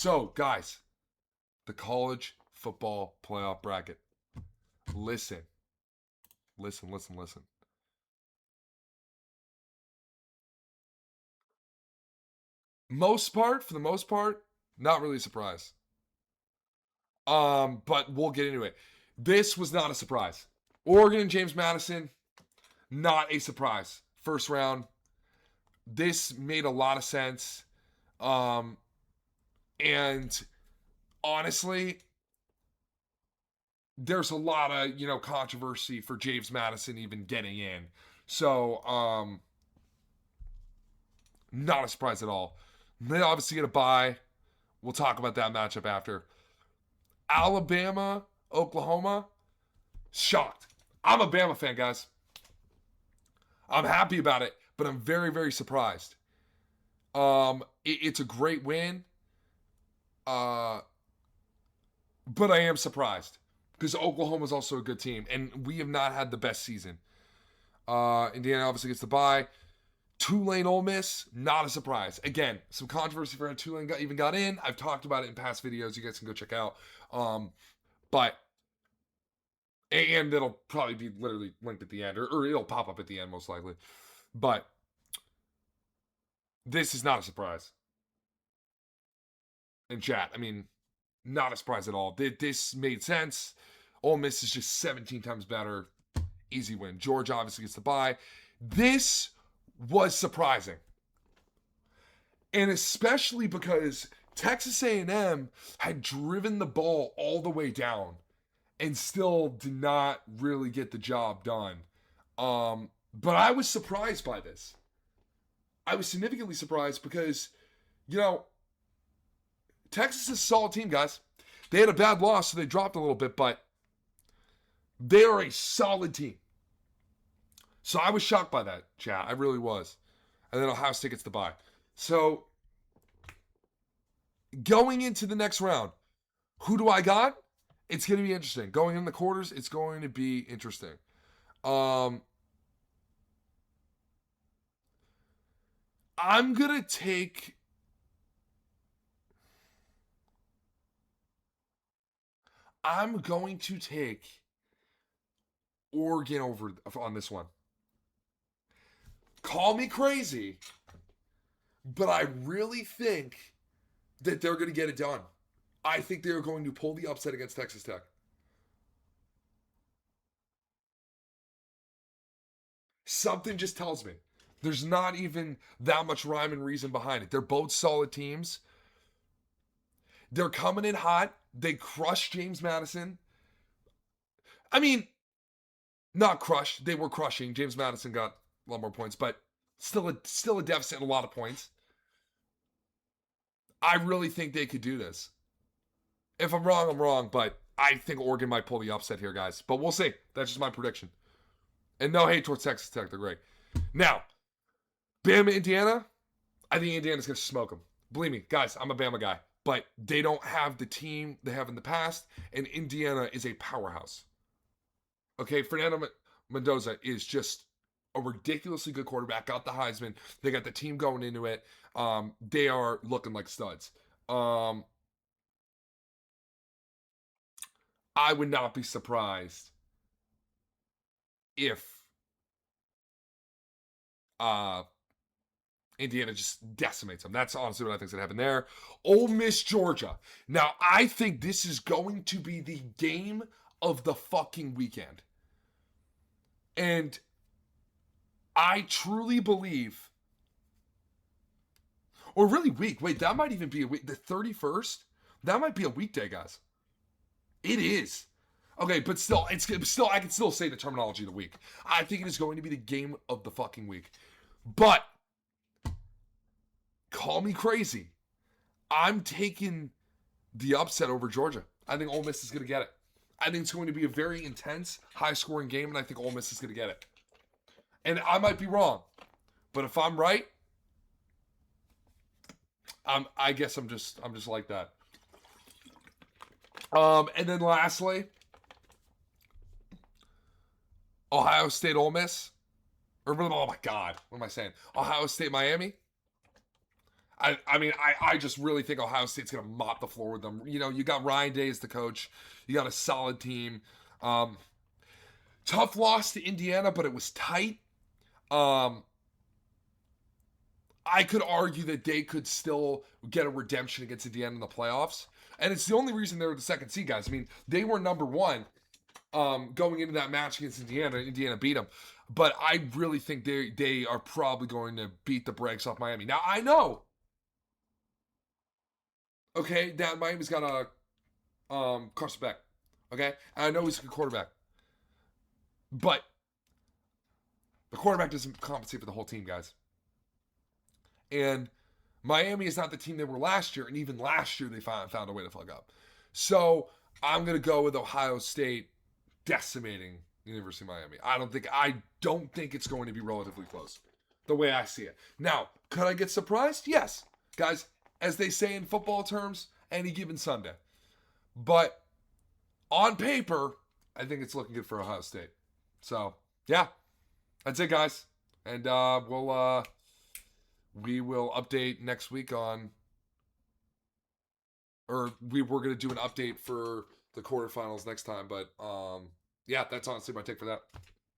So, guys, the college football playoff bracket. Listen, listen. For the most part, not really a surprise. But we'll get into it. This was not a surprise. Oregon and James Madison, not a surprise. First round. This made a lot of sense. Um, and honestly, there's a lot of, controversy for James Madison even getting in. So, not a surprise at all. They obviously get a bye. We'll talk about that matchup after. Alabama, Oklahoma, shocked. I'm a Bama fan, guys. I'm happy about it, but I'm very, very surprised. It's a great win, uh, but I am surprised because Oklahoma is also a good team, and we have not had the best season. Indiana obviously gets the bye. Tulane, Ole Miss, not a surprise. Again, some controversy for how Tulane even got in. I've talked about it in past videos. You guys can go check out. But and it'll probably be literally linked at the end, or it'll pop up at the end most likely. But this is not a surprise. In chat, I mean, not a surprise at all. This made sense. Ole Miss is just 17 times better. Easy win. Georgia obviously gets the bye. This was surprising. And especially because Texas A&M had driven the ball all the way down and still did not really get the job done. But I was surprised by this. I was significantly surprised because, Texas is a solid team, guys. They had a bad loss, so they dropped a little bit, but they are a solid team. So I was shocked by that, chat. I really was. And then Ohio State gets the bye. So going into the next round, who do I got? It's going to be interesting. Going in the quarters, it's going to be interesting. I'm going to take... I'm going to take Oregon over on this one. Call me crazy, but I really think that they're going to get it done. I think they're going to pull the upset against Texas Tech. Something just tells me. There's not even that much rhyme and reason behind it. They're both solid teams. They're coming in hot. They crushed James Madison. I mean, not crushed. They were crushing. James Madison got a lot more points, but still a deficit in a lot of points. I really think they could do this. If I'm wrong, I'm wrong, but I think Oregon might pull the upset here, guys. But we'll see. That's just my prediction. And no hate towards Texas Tech. They're great. Now, Bama, Indiana. I think Indiana's going to smoke them. Believe me, guys, I'm a Bama guy. But they don't have the team they have in the past, and Indiana is a powerhouse. Okay, Fernando Mendoza is just a ridiculously good quarterback. Got the Heisman. They got the team going into it. They are looking like studs. I would not be surprised if Indiana just decimates them. That's honestly what I think is going to happen there. Ole Miss, Georgia. Now, I think this is going to be the game of the fucking weekend. And I truly believe, or really week. Wait, that might even be a week. The 31st? That might be a weekday, guys. It is. Okay, but still, I can still say the terminology of the week. I think it is going to be the game of the fucking week. But call me crazy. I'm taking the upset over Georgia. I think Ole Miss is going to get it. I think it's going to be a very intense, high-scoring game, and I think Ole Miss is going to get it. And I might be wrong, but if I'm right, I guess I'm just like that. And then lastly, Ohio State, Ole Miss. Oh my God, what am I saying? Ohio State, Miami. I just really think Ohio State's going to mop the floor with them. You know, you got Ryan Day as the coach. You got a solid team. Um, Tough loss to Indiana, but it was tight. Um, I could argue that they could still get a redemption against Indiana in the playoffs. And it's the only reason they were the second seed, guys. I mean, they were number one going into that match against Indiana. Indiana beat them. But I really think they are probably going to beat the brakes off Miami. Now, I know, okay, that Miami's got a Carson Beck. Okay? And I know he's a good quarterback. But the quarterback doesn't compensate for the whole team, guys. And Miami is not the team they were last year, and even last year they found a way to fuck up. So I'm gonna go with Ohio State decimating University of Miami. I don't think it's going to be relatively close, the way I see it. Now, could I get surprised? Yes, guys. As they say in football terms, any given Sunday. But on paper, I think it's looking good for Ohio State. So yeah, that's it, guys. And we will update next week on, or we're gonna do an update for the quarterfinals next time. But yeah, that's honestly my take for that.